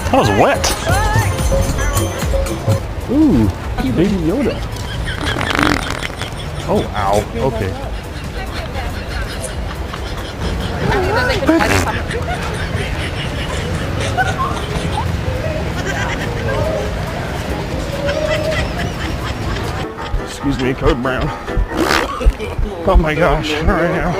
That was wet. Ooh, baby Yoda. Oh, ow. Okay. Excuse me, Code Brown. Oh my gosh. All right now.